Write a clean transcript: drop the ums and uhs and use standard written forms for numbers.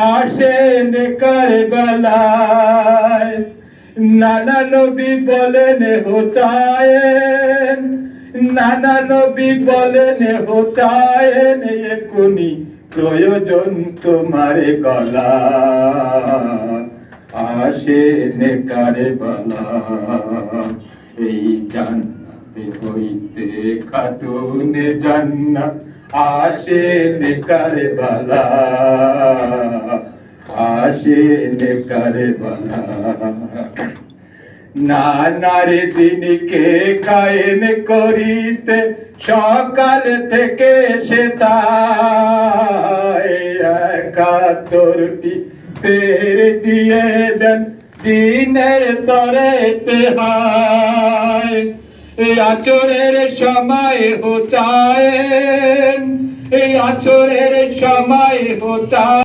আসেন কারবালায় নানা নবী বলেন হোচায়েন, নানা নবী বলেন হোচায়েন, এখুনি প্রয়োজন তোমার গলা। আসেন কারবালা এই জান্নাতে হইতে খাতুন জান্নাত, আসেন কারবালা, আসেন কারবালা। নানার দিনকে কায়েম করিতে সকাল থেকে সে তাই একাত্তরটি ছেড়ে দিয়ে দেন দিনের তরে তেহায়। এই আচরের সময় হোচায়েন, এই আচরের সময় হোচায়েন।